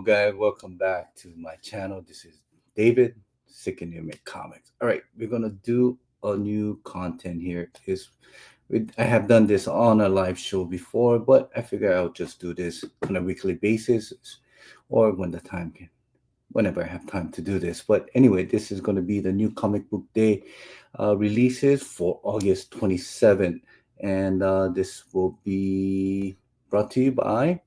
guys, welcome back to my channel. This is David, Sick and Make Comics. All right, we're gonna do a new content here. I have done this on a live show before, but I figure I'll just do this on a weekly basis, or whenever I have time to do this. But anyway, this is gonna be the new comic book day releases for August 27th, and this will be brought to you by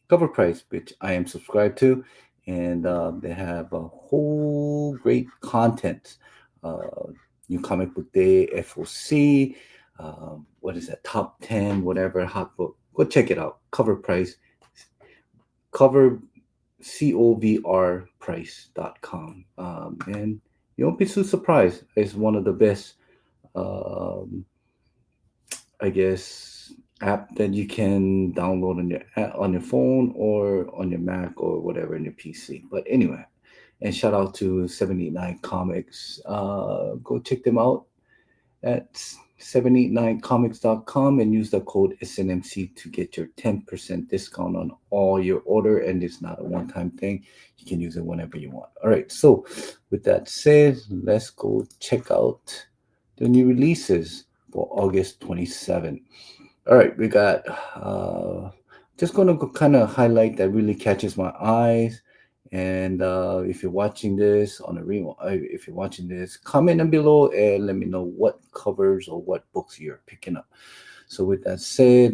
Covrprice, which I am subscribed to, and they have a whole great content. Uh, New Comic Book Day, FOC, what is that? Top 10, whatever hot book. Go check it out. Covrprice, cover covrprice.com, and you won't be too surprised. It's one of the best, um, I guess, app that you can download on your phone or on your Mac or whatever in your PC. But anyway, and shout out to 789 Comics. Go check them out at 789comics.com and use the code SNMC to get your 10% discount on all your order. And it's not a one-time thing. You can use it whenever you want. All right. So with that said, let's go check out the new releases for August 27th. All right, we got just gonna kind of highlight that really catches my eyes. And if you're watching this on a if you're watching this, comment down below and let me know what covers or what books you're picking up. So with that said,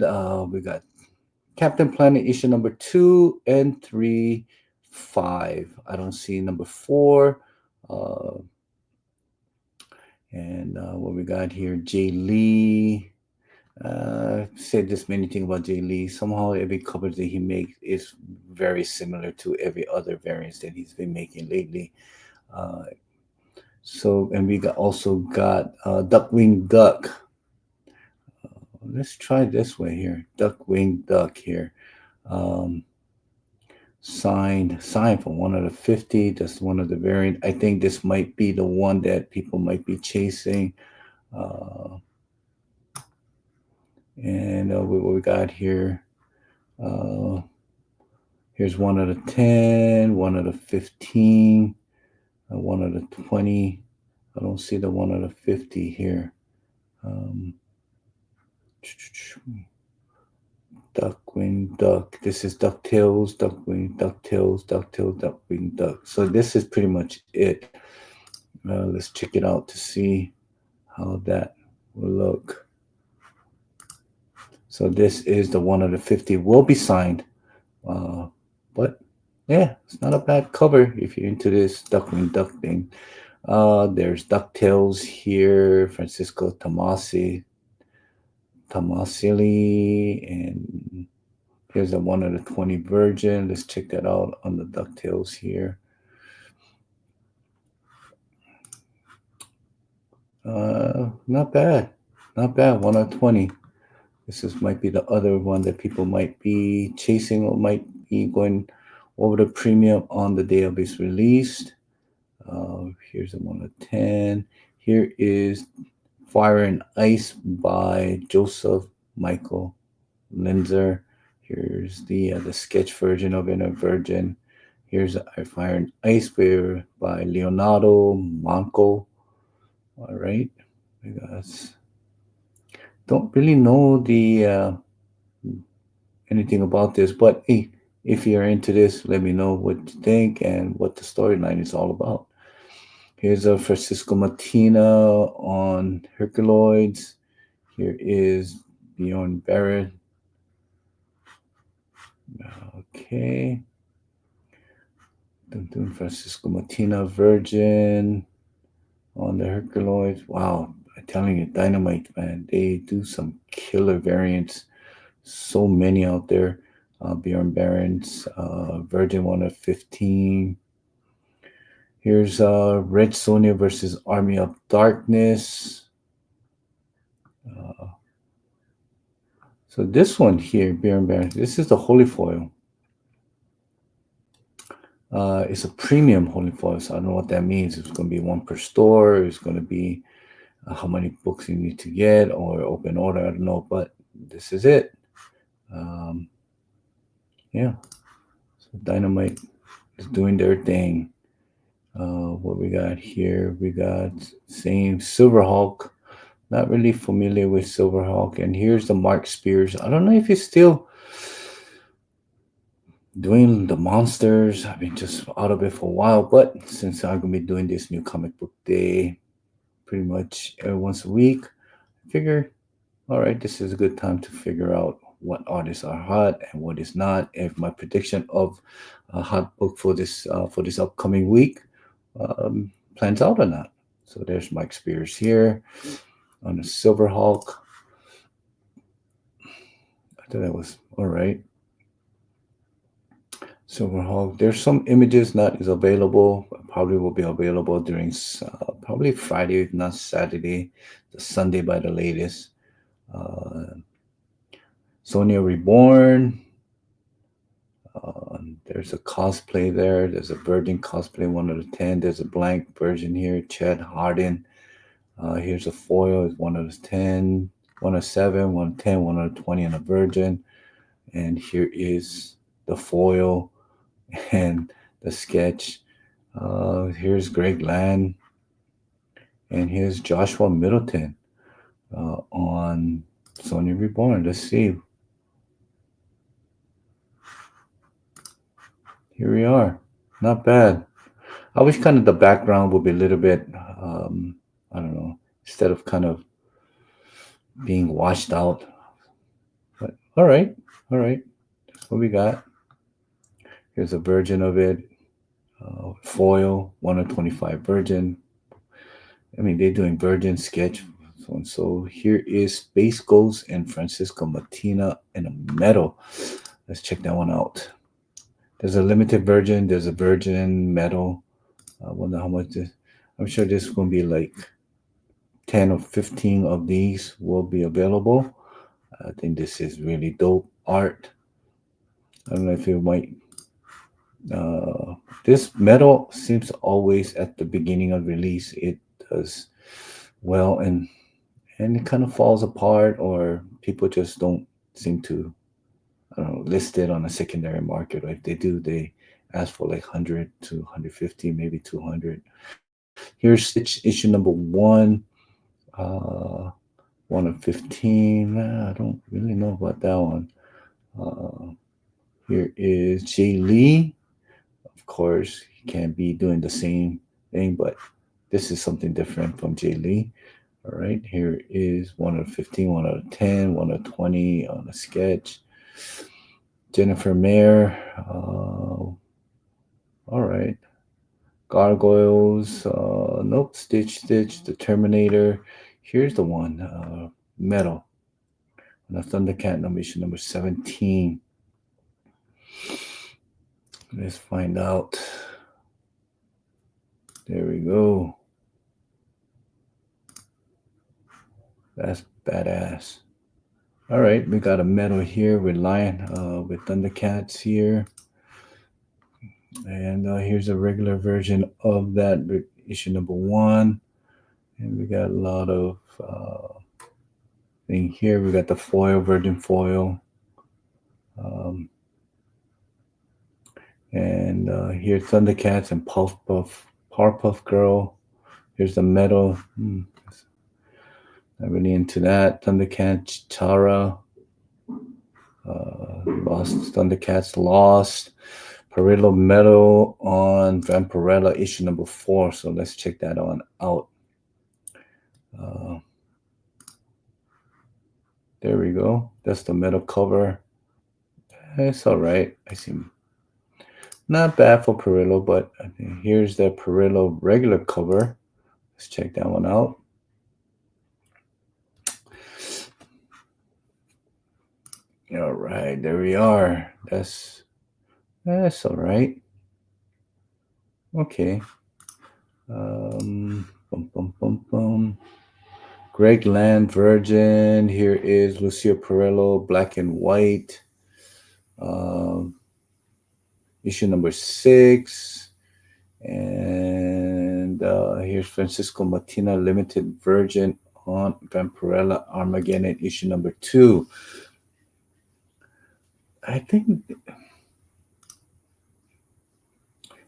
we got Captain Planet issue number 2 and 3, 5. I don't see number 4. And what we got here, Jay Lee. Said this many things about Jay Lee. Somehow every cover that he makes is very similar to every other variants that he's been making lately. Uh, and we also got Duckwing Duck. Let's try this way here. Duckwing Duck here. Um, signed from one of the 50. That's one of the variant. I think this might be the one that people might be chasing. And what we got here, here's one of the 10, one of the 15, one of the 20. I don't see the one of the 50 here. Duckwing Duck. This is DuckTales, Duckwing, DuckTales, DuckTales, Duckwing Duck. So this is pretty much it. Let's check it out to see how that will look. So this is the one of the 50, will be signed. But yeah, it's not a bad cover if you're into this Duckwing Duck thing. There's DuckTales here, Francisco Tomasili, and here's the one of the 20 version. Let's check that out on the DuckTales here. Not bad. 1 out of 20. This might be the other one that people might be chasing or might be going over the premium on the day of its release. Here's the 1 of 10. Here is Fire and Ice by Joseph Michael Linzer. Here's the sketch version of Inner Virgin. Here's Fire and Ice by Leonardo Manco. All right. Don't really know anything about this, but hey, if you're into this, let me know what you think and what the storyline is all about. Here's a Francisco Martina on Herculoids. Here is Bjorn Barrett. Okay. Francisco Martina Virgin on the Herculoids. Wow. I'm telling you, Dynamite, man, they do some killer variants. So many out there. Bjorn Barron's Virgin 1 of 15. Here's Red Sonja versus Army of Darkness. So this one here, Bjorn Barron, this is the Holy Foil. It's a premium Holy Foil, so I don't know what that means. It's going to be one per store. It's going to be how many books you need to get or open order. I don't know, but this is it. Yeah. So Dynamite is doing their thing. What we got here? We got same Silverhawk. Not really familiar with Silverhawk. And here's the Mark Spears. I don't know if he's still doing the monsters. I've been just out of it for a while, but since I'm gonna be doing this new comic book day pretty much every once a week, I figure, all right, this is a good time to figure out what artists are hot and what is not. If my prediction of a hot book for this upcoming week um, plans out or not. So there's Mike Spears here on the Silverhawk. I thought that was all right. Silverhawk. There's some images not is available. Probably will be available during probably Friday, if not Saturday, the Sunday by the latest. Uh, Sonia Reborn. There's a cosplay there. There's a Virgin cosplay, 1 out of 10. There's a blank version here. Chad Harden. Here's a foil. It's 1 out of 10, 1 out of 7, 1 out of 10, 1 out of 20, and a Virgin. And here is the foil and the sketch. Here's Greg Land, and here's Joshua Middleton on Sony Reborn. Let's see. Here we are. Not bad. I wish kind of the background would be a little bit, I don't know, instead of kind of being washed out. But all right. That's what we got. Here's a version of it. Foil, 1 of 25 Virgin. I mean, they're doing Virgin sketch. So and so. Here is Space Ghost and Francisco Martina in a metal. Let's check that one out. There's a limited version. There's a Virgin metal. I wonder how much this. I'm sure this is going to be like 10 or 15 of these will be available. I think this is really dope art. I don't know if you might. Uh, this metal seems always at the beginning of release. It does well, and it kind of falls apart, or people just don't seem to, I don't know, list it on a secondary market. Or if they do, they ask for like 100 to 150, maybe 200. Here's Stitch issue number one, uh, 1 of 15. I don't really know about that one. Uh, Here is Jay Lee. Of course, he can't be doing the same thing, but this is something different from Jay Lee. All right, here is 1 of 15, 1 out of 10, 1 of 20 on a sketch. Jennifer Mayer. All right. Gargoyles. Nope. Stitch. The Terminator. Here's the one. Metal. And the Thundercat number 17. Let's find out. There we go. That's badass. All right, we got a metal here with with Thundercats here, and here's a regular version of that issue number one, and we got a lot of thing here. We got the foil, Virgin foil, um, and here's Thundercats and Powerpuff Girl. Here's the metal. Not really into that. Thundercats, Tara. Lost Thundercats Lost. Perillo Metal on Vampirella issue number 4. So let's check that on out. There we go. That's the metal cover. It's all right. I see. Not bad for Perillo, but here's the Perillo regular cover. Let's check that one out. All right, there we are. That's all right. Okay. Boom, boom, boom, boom. Greg Land, Virgin. Here is Lucio Perillo, Black and White. Issue number 6. And here's Francisco Martina, Limited Virgin on Vampirella Armageddon, issue number 2. I think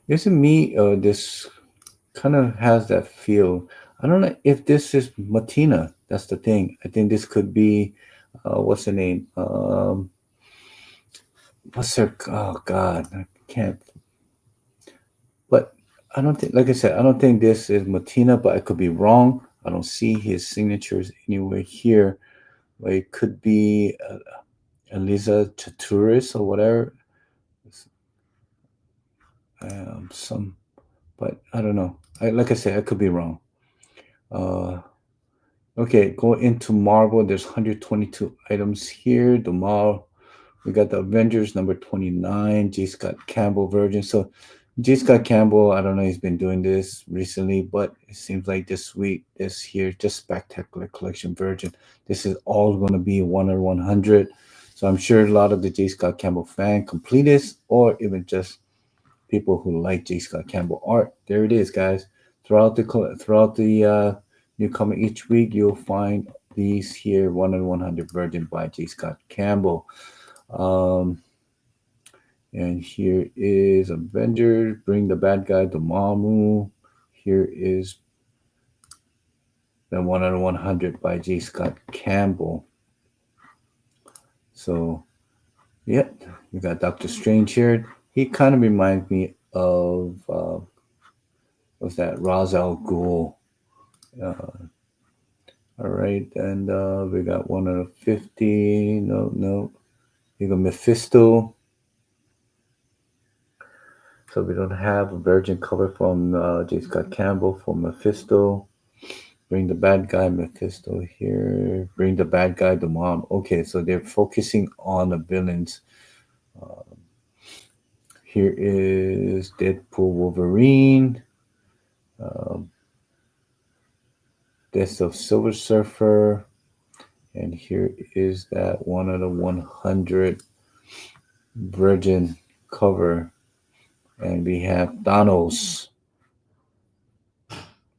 Isn't me? This kind of has that feel. I don't know if this is Matina. That's the thing. I think this could be, what's the name? What's her? Oh God, I can't. But I don't think, like I said, I don't think this is Matina, but I could be wrong. I don't see his signatures anywhere here. But it could be Eliza Chaturis or whatever. Some, but I don't know. Like I said, I could be wrong. Uh, okay, go into Marvel. There's 122 items here. The Marvel. We got the Avengers number 29, J. Scott Campbell version. So J. Scott Campbell, I don't know, he's been doing this recently, but it seems like this week, this here, just spectacular collection version. This is all going to be 1 or 100. So I'm sure a lot of the J. Scott Campbell fan completists, or even just people who like J. Scott Campbell art. There it is, guys. Throughout the new comic each week, you'll find these here 1 in 100 version by J. Scott Campbell. Um, and here is Avengers, Bring the Bad Guy to Mamu. Here is the 1 in 100 by J. Scott Campbell. So, yep, we got Doctor Strange here. He kind of reminds me of, what's that, Ra's al Ghul. Uh, all right, and we got 1 out of 50. No, no. You got Mephisto. So we don't have a virgin cover from J. Scott Campbell for Mephisto. Bring the bad guy, Mephisto here. Bring the bad guy, the mom. Okay, so they're focusing on the villains. Uh, Here is Deadpool Wolverine. Um, Death of Silver Surfer. And here is that 1 out of 100 virgin cover. And we have Thanos.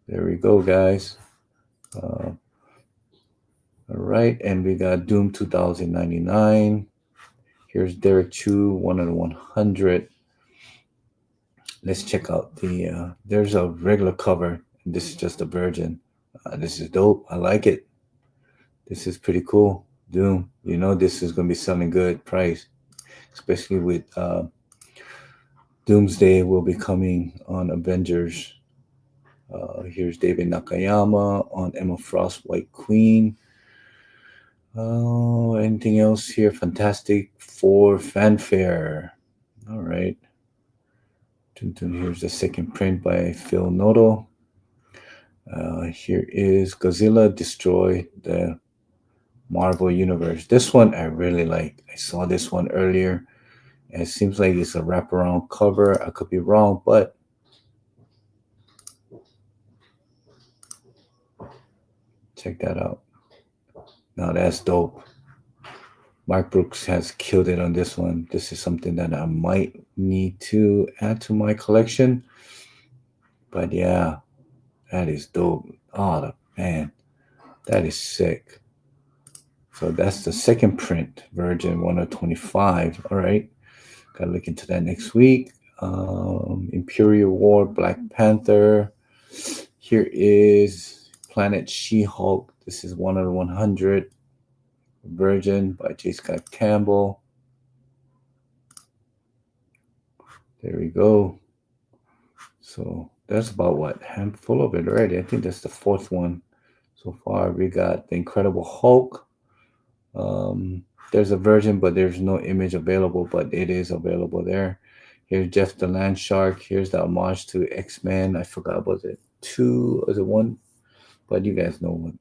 There we go, guys. All right, and we got Doom 2099. Here's Derek Chu, 1 out of 100. Let's check out the. There's a regular cover. This is just a virgin. This is dope. I like it. This is pretty cool. Doom. You know this is gonna be selling good price, especially with Doomsday will be coming on Avengers. Here's David Nakayama on Emma Frost, White Queen. Oh, anything else here? Fantastic Four Fanfare. All right. Here's the second print by Phil Noto. Here is Godzilla Destroy the Marvel Universe. This one I really like. I saw this one earlier. And it seems like it's a wraparound cover. I could be wrong, but check that out. Now that's dope. Mark Brooks has killed it on this one. This is something that I might need to add to my collection. But yeah, that is dope. Oh, man, that is sick. So that's the second print, Virgin 125. All right. Gotta look into that next week. Imperial War, Black Panther. Here is Planet She-Hulk. This is 1 out of 100. Virgin by J. Scott Campbell. There we go. So that's about what? Handful of it already. I think that's the fourth one so far. We got the Incredible Hulk. There's a version, but there's no image available, but it is available there. Here's Jeff the Land Shark. Here's the homage to X-Men. I forgot, was it 2? Was it 1? But you guys know what.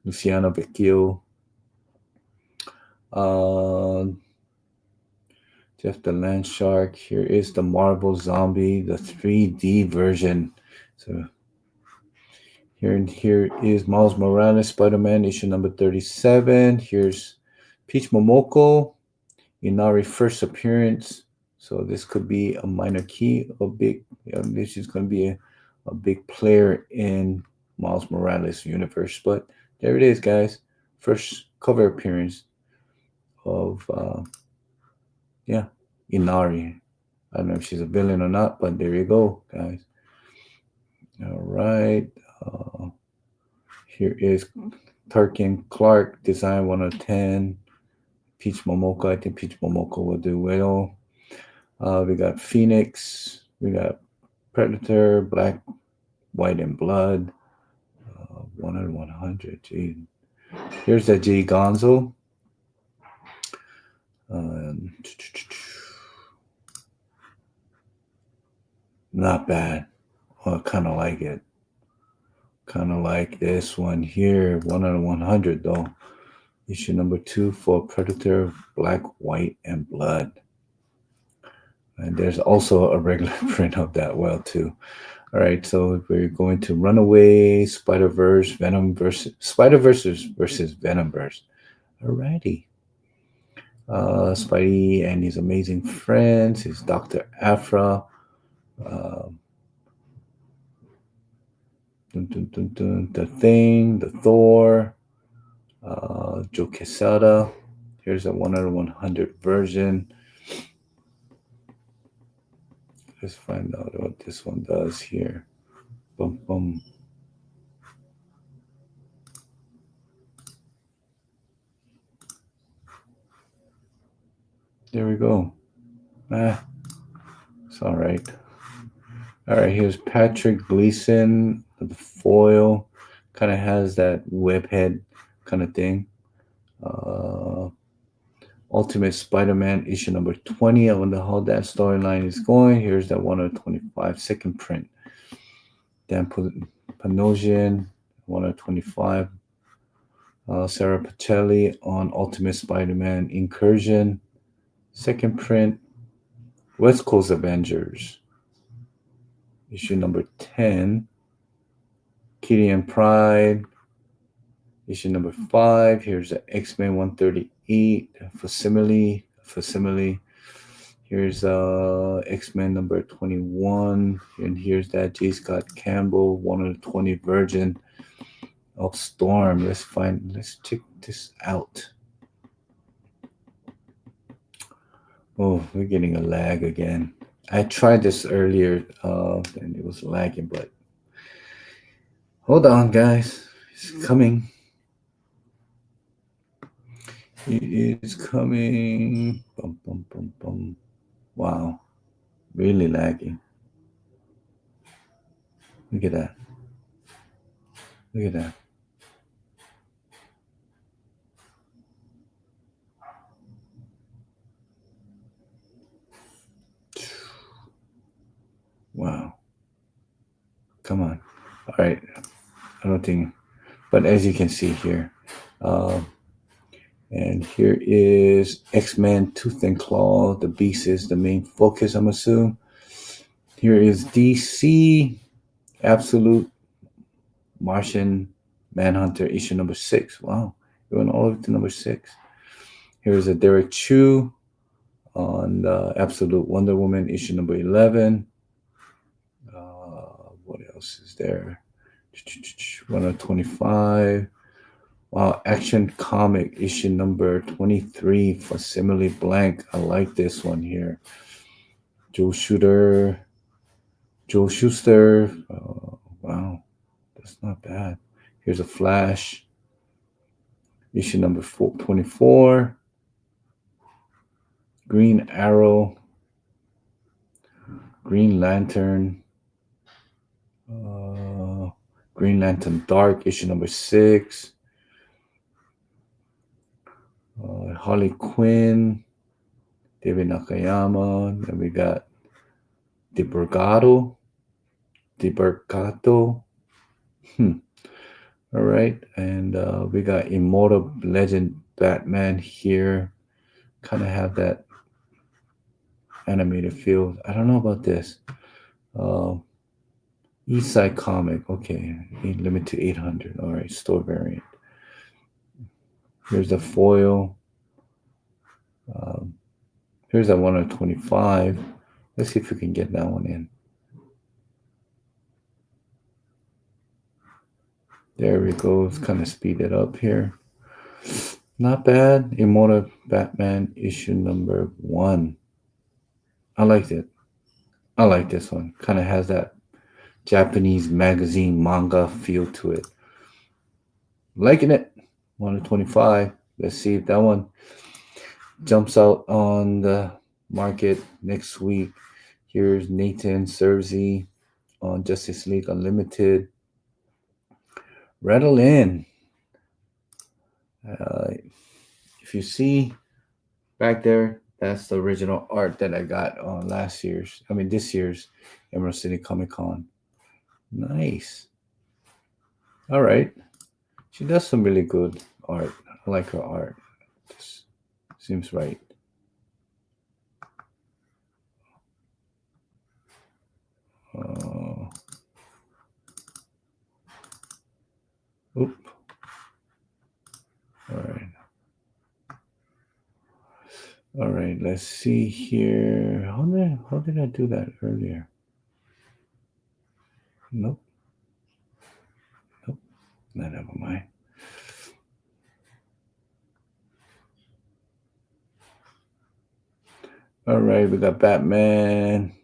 Luciano Vecchio. Uh, Jeff the Land Shark. Here is the Marvel Zombie, the 3D version. So here is Miles Morales, Spider-Man, issue number 37. Here's Peach Momoko, Inari first appearance. So this could be a minor key, a big. This is going to be a big player in Miles Morales universe. But there it is, guys. First cover appearance of yeah, Inari. I don't know if she's a villain or not, but there you go, guys. All right. Uh, Here is Turkin Clark, design 1 of 10. Peach Momoko, I think Peach Momoko will do well. We got Phoenix, we got Predator, Black, White, and Blood. 1 of 100. Gee. Here's the G Gonzo. Um, Not bad. Well, kind of like it. Kind of like this one here. 1 of 100 though. Issue number 2 for Predator, Black, White, and Blood. And there's also a regular print of that well too. All right, so we're going to Runaway, Spider-Verse, Venom versus versus Venomverse. Alrighty. Spidey and his amazing friends, his Dr. Aphra, uh, the Thing, the Thor, Joe Quesada. Here's a 1 of 100 version. Let's find out what this one does here. Boom, boom. There we go. It's all right. All right, here's Patrick Gleason, the foil. Kind of has that web head kind of thing. Ultimate Spider-Man issue number 20. I wonder how that storyline is going. Here's that 1 of 25 second print. Dan Panosian, 1 of 25. Sarah Pacelli on Ultimate Spider-Man Incursion. Second print. West Coast Avengers. Issue number 10. Kitty and Pride. Issue number 5. Here's the X-Men 138 facsimile. Here's X-Men number 21. And here's that J. Scott Campbell 1 of 20 version of Storm. Let's check this out. Oh, we're getting a lag again. I tried this earlier and it was lagging, but hold on, guys. It's coming. It is coming. Bum, bum, bum, bum. Wow. Really lagging. Look at that. Look at that. Wow. Come on. All right. I don't think, but as you can see here, and here is X-Men Tooth and Claw. The Beast is the main focus, I'm assuming. Here is DC Absolute Martian Manhunter issue number 6. Wow. We went all the way to number 6. Here's a Derek Chu on the Absolute Wonder Woman issue number 11. What else is there? 1 of 25. Wow, Action Comic issue number 23 for Simile Blank. I like this one here. Joe Shuster. Wow, that's not bad. Here's a Flash issue number 24. Green Arrow. Green Lantern. Green Lantern Dark issue number 6. Harley Quinn, David Nakayama. Then we got DiBergato. All right, and we got Immortal Legend Batman here. Kind of have that animated feel. I don't know about this. East Side Comic. Okay, limit to 800. All right, store variant. Here's the foil. Here's that 1 of 25. Let's see if we can get that one in. There we go. Let's kind of speed it up here. Not bad. Immortal Batman issue number 1. I liked it. I like this one. Kind of has that Japanese magazine manga feel to it. Liking it. 125. Let's see if that one jumps out on the market next week. Here's Nathan Cersei on Justice League Unlimited. Rattle in. Uh, if you see back there, that's the original art that I got on this year's Emerald City Comic Con. Nice. All right. She does some really good art. I like her art. Just seems right. Uh, oop. All right. All right. Let's see here. How did I do that earlier? Nope. Nope. No, never mind. All right. We got Batman,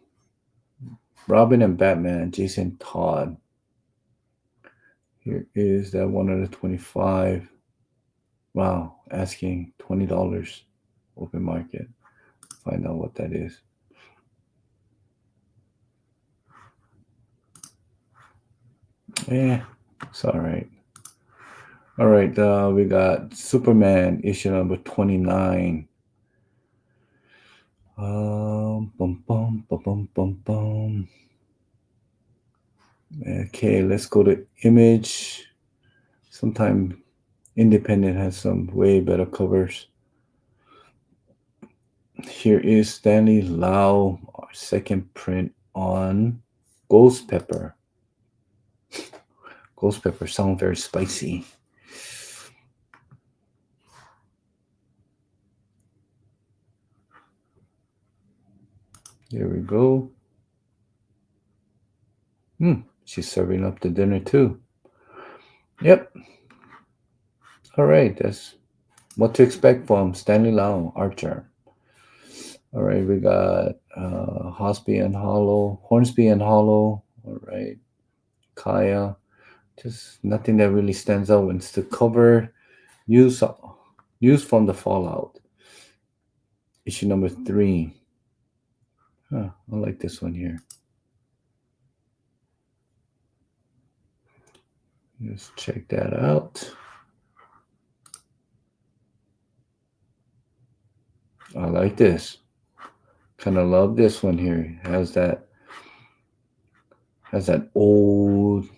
Robin, and Batman. Jason Todd. Here is that 125. Wow. Asking $20 open market. Find out what that is. Yeah. It's all right. All right, we got Superman issue number 29. Bum, bum, bum, bum, bum, bum. Okay, let's go to Image. Sometime Independent has some way better covers. Here is Stanley Lau, our second print on Ghost Pepper. Ghost Pepper sounds very spicy. Here we go. She's serving up the dinner too. Yep. All right, that's what to expect from Stanley Lau, Archer. All right, we got Hornsby and Hollow. All right, Kaya. Just nothing that really stands out. It's the cover news, news from the Fallout, issue number 3. Huh, I like this one here. Let's check that out. I like this. Kind of love this one here. Has that old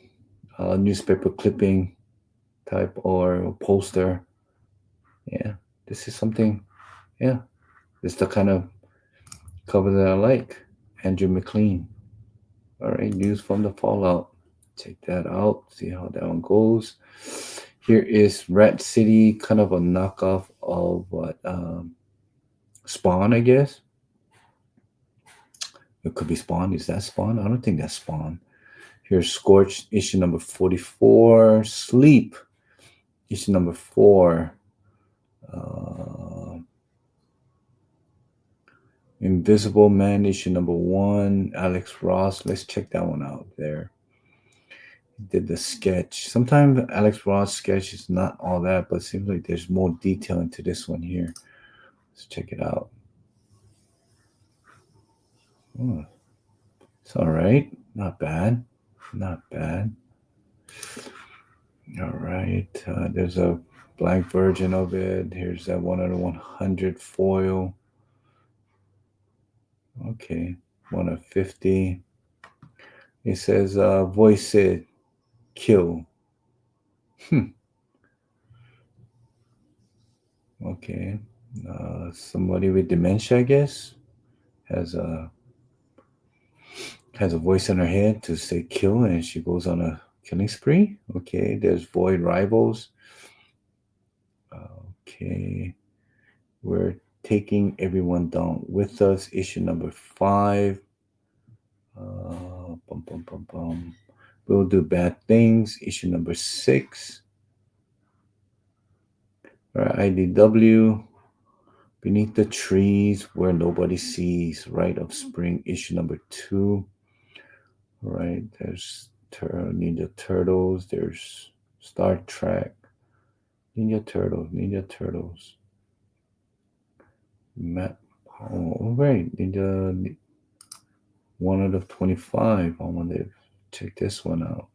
newspaper clipping type or poster. Yeah, this is something. Yeah, it's the kind of cover that I like. Andrew McLean. All right, news from the Fallout. Check that out. See how that one goes. Here is Rat City, kind of a knockoff of what Spawn, I guess. It could be Spawn. Is that Spawn? I don't think that's Spawn. Here's Scorch, issue number 44. Sleep, issue number 4. Invisible Man, issue number 1. Alex Ross. Let's check that one out there. He did the sketch. Sometimes Alex Ross sketch is not all that, but it seems like there's more detail into this one here. Let's check it out. Oh, it's all right. Not bad. Not bad. All right. There's a blank version of it. Here's that 1 out of 100 foil. Okay. 1 of 50. It says, voice it, kill. Okay. Somebody with dementia, I guess, has a voice in her head to say kill, and she goes on a killing spree. Okay. There's Void Rivals. Okay. We're taking everyone down with us. Issue number 5. Bum, bum, bum, bum. We'll do bad things. Issue number 6. All right, IDW. Beneath the Trees Where Nobody Sees, Rite of Spring, issue number 2. Right, there's Ninja Turtles, there's Star Trek, Ninja Turtles. Map. Oh, right, Ninja 1 out of 25. I want to check this one out.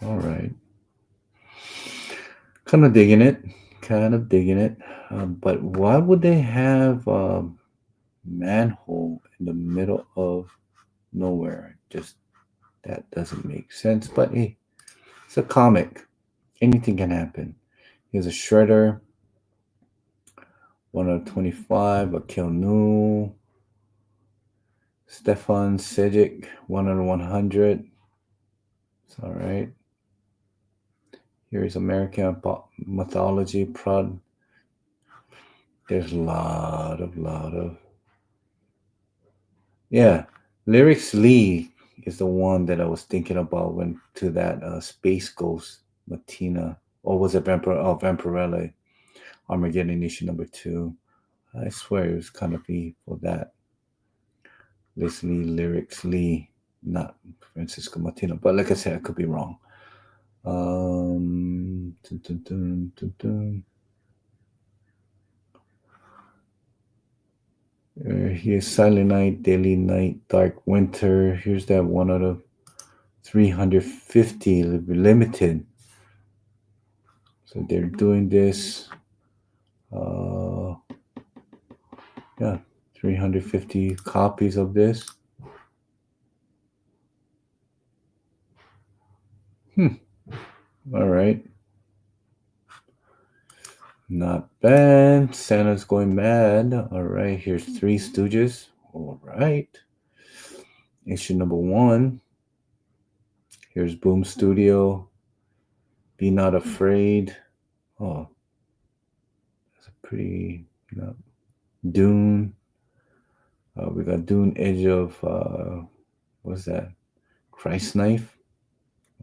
All right. Kind of digging it. Kind of digging it. But why would they have a manhole in the middle of nowhere? Just that doesn't make sense. But hey, it's a comic. Anything can happen. Here's a Shredder, 1 out of 25. A Kilnu, Stefan Sejic, 1 out of 100. It's all right. Here's American Mythology Prod. There's a lot of. Yeah, Lyrics Lee is the one that I was thinking about when to that Space Ghost Matina. Or was it Vampirella? Armageddon issue number 2. I swear it was kind of me for that. Basically, Lyrics Lee, not Francisco Martino. But like I said, I could be wrong. Dun, dun, dun, dun, dun. Here's Silent Night, Daily Night, Dark Winter. Here's that 1 out of 350 limited. So they're doing this. Yeah, 350 copies of this. All right. Not bad. Santa's going mad. All right. Here's Three Stooges. All right. Issue number 1. Here's Boom Studio. Be Not Afraid. Oh, that's a pretty. Dune. We got Dune Edge of. What's that? Christ Knife.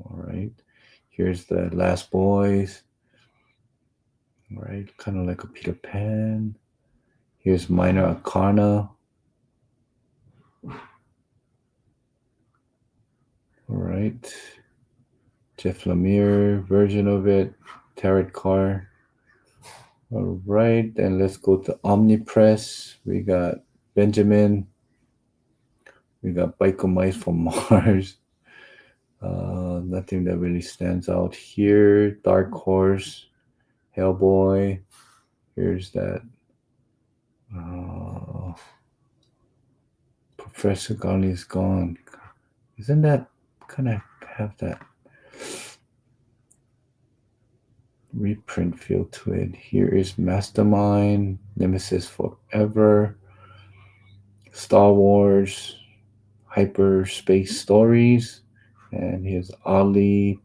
All right. Here's the Last Boys. All right. Kind of like a Peter Pan. Here's Minor Arcana. All right. Jeff Lemire version of it. Tarot card. All right. Then let's go to Omnipress. We got Benjamin. We got Biker Mice from Mars. Nothing that really stands out here. Dark Horse. Hellboy. Here's that. Professor Garley is gone. Isn't that kind of have that reprint feel to it? Here is Mastermind, Nemesis Forever, Star Wars, Hyperspace Stories, and here's Ali,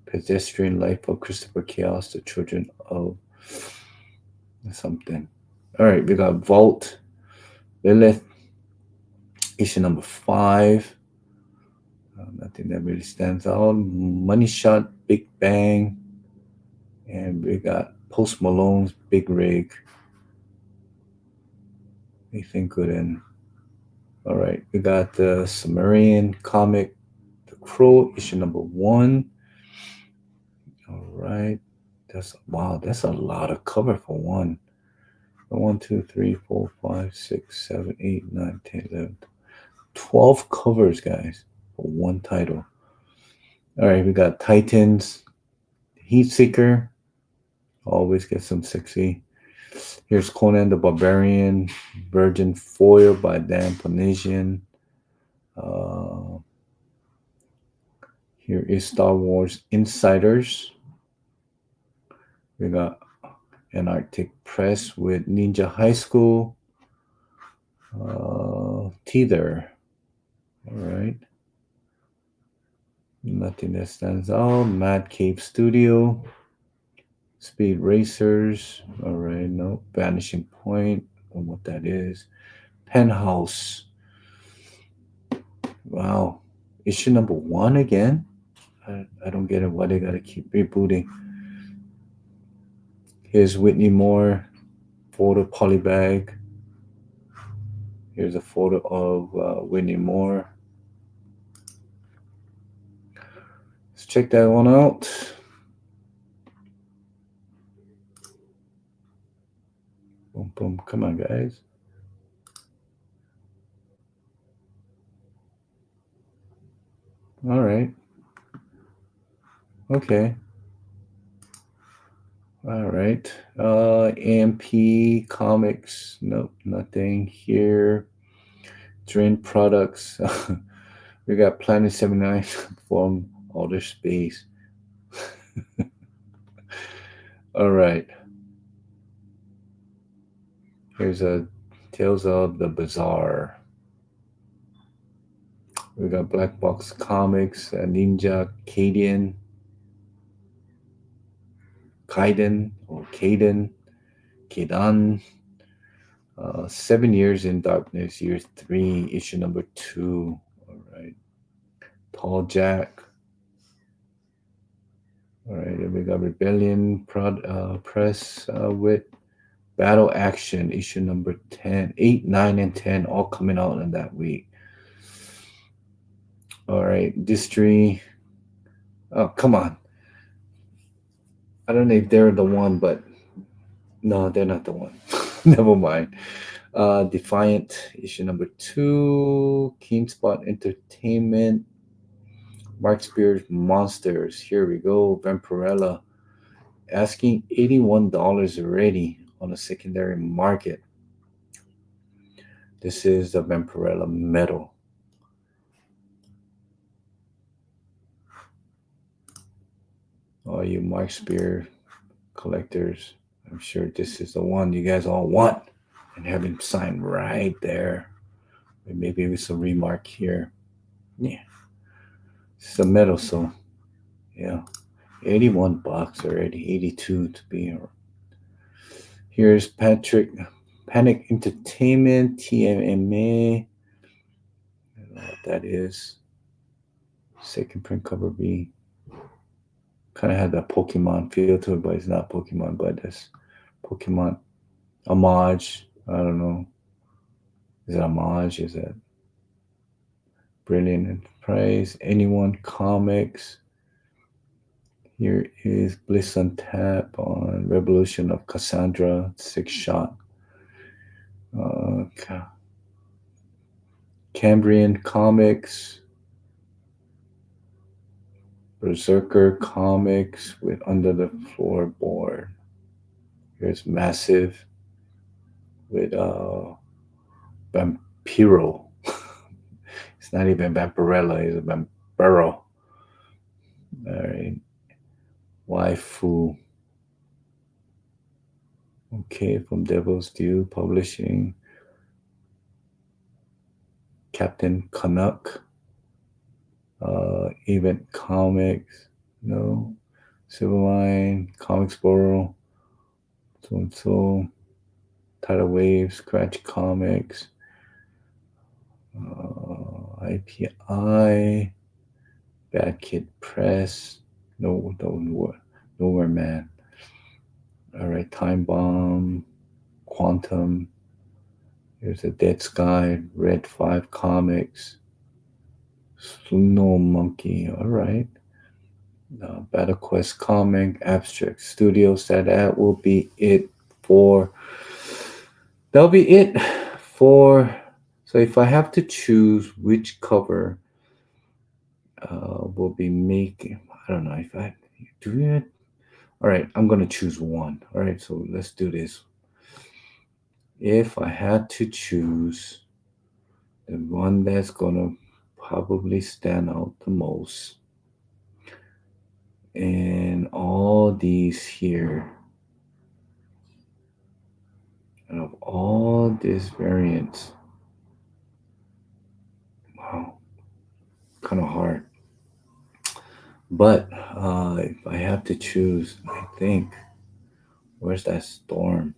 Pedestrian Life of Christopher Chaos, The Children of something. All right, we got Vault, Lilith, issue number 5. Nothing that really stands out. Money Shot, Big Bang, and we got Post Malone's Big Rig. Anything good in? All right, we got the Sumerian comic, The Crow, issue number 1. All right, that's a lot of cover for one. 1, 2, 3, 4, 5, 6, 7, 8, 9, 10, 11, 12 covers, guys, for one title. All right, we got Titans, Heat Seeker. Always get some sexy. Here's Conan the Barbarian, Virgin Foil by Dan Panasian. Here is Star Wars Insiders. We got Antarctic Press with Ninja High School. Teether. All right. Nothing that stands out. Mad Cave Studio. Speed Racers. All right. No. Vanishing Point. I don't know what that is. Penthouse. Wow. Issue number one again? I don't get it. Why they gotta keep rebooting? Here's Whitney Moore photo polybag. Here's a photo of Whitney Moore. Let's check that one out. Boom, boom. Come on, guys. All right. Okay. All right. AMP Comics. Nope, nothing here. Drain Products. We got Planet 79 from outer space. All right. Here's a Tales of the Bazaar. We got Black Box Comics, Ninja Kaiden, or Kaidan. 7 Years in Darkness, year three, issue number two. All right. Tall Jack. All right. Then we got Rebellion Press with Battle Action, issue number 10, 8, 9, and 10, all coming out in that week. All right. Distry. Oh, come on. I don't know if they're the one, but no, they're not the one. Never mind. Defiant, issue number two. Keen Spot Entertainment. Mark Spears Monsters. Here we go. Vampirella asking $81 already on the secondary market. This is the Vampirella Metal. All you Mark Spear collectors, I'm sure this is the one you guys all want and have him signed right there. Maybe with some remark here. Yeah, it's a metal, so yeah, $81 already, 82 to be. Here's Panic Entertainment, TMMA. I don't know what that is. Second print cover B. Kind of had that Pokemon feel to it, but it's not Pokemon, but it's Pokemon homage. I don't know. Is it homage? Is it Brilliant Enterprise? Anyone Comics? Here is Bliss on Tap on Revolution of Cassandra, 6 shot. Uh, Cambrian Comics, Berserker Comics with Under the Floorboard. Here's Massive with Vampiro. It's not even Vampirella, it's a Vampiro. Alright. Waifu. Okay, from Devil's Due Publishing. Captain Canuck. Event Comics. No. Silverline. Comics Borough. So Tidal Wave. Scratch Comics. IPI. Bad Kid Press. Nowhere Man. All right, Time Bomb, Quantum. Here's a Dead Sky, Red 5 Comics, Snow Monkey. All right. Battle Quest Comic, Abstract Studios. That will be it for. That'll be it for. So if I have to choose which cover will be making, I don't know if I do it. All right, I'm gonna choose one. All right, so let's do this. If I had to choose the one that's gonna probably stand out the most in all these here, and of all these variants, wow, kind of hard. But if I have to choose, I think, where's that storm?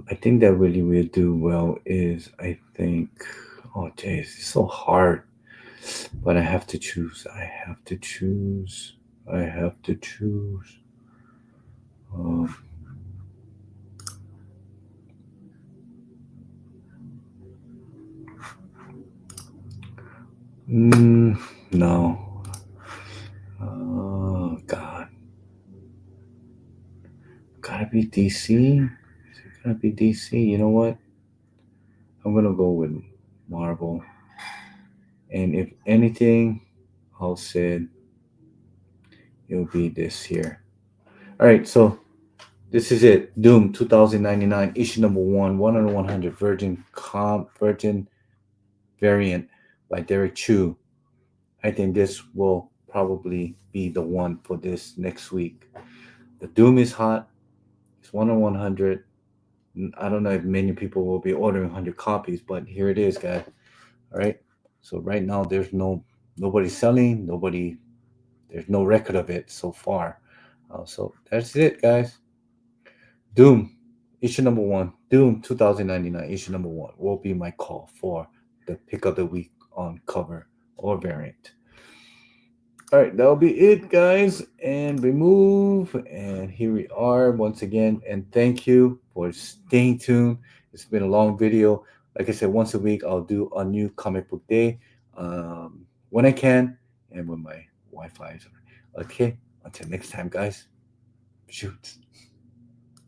I think that really will do well is I think. Oh, jeez, it's so hard. But I have to choose. I have to choose. I have to choose. Um, mm, no. Oh God, gotta be DC. Is it gonna be DC? You know what? I'm gonna go with Marvel. And if anything, I'll say it'll be this year. All right, so this is it. Doom 2099, issue number one out of 100, Virgin variant by Derek Chu. I think this will probably be the one for this next week. The Doom is hot. It's 1 on 100. I don't know if many people will be ordering 100 copies, but here it is, guys. All right. So right now there's nobody selling, there's no record of it so far. So that's it, guys. Doom, issue number one. Doom 2099, issue number one will be my call for the pick of the week on cover or variant. All right, that'll be it, guys. And we move. And here we are once again. And thank you for staying tuned. It's been a long video. Like I said, once a week, I'll do a new comic book day when I can and when my Wi Fi is. Okay, until next time, guys. Shoot.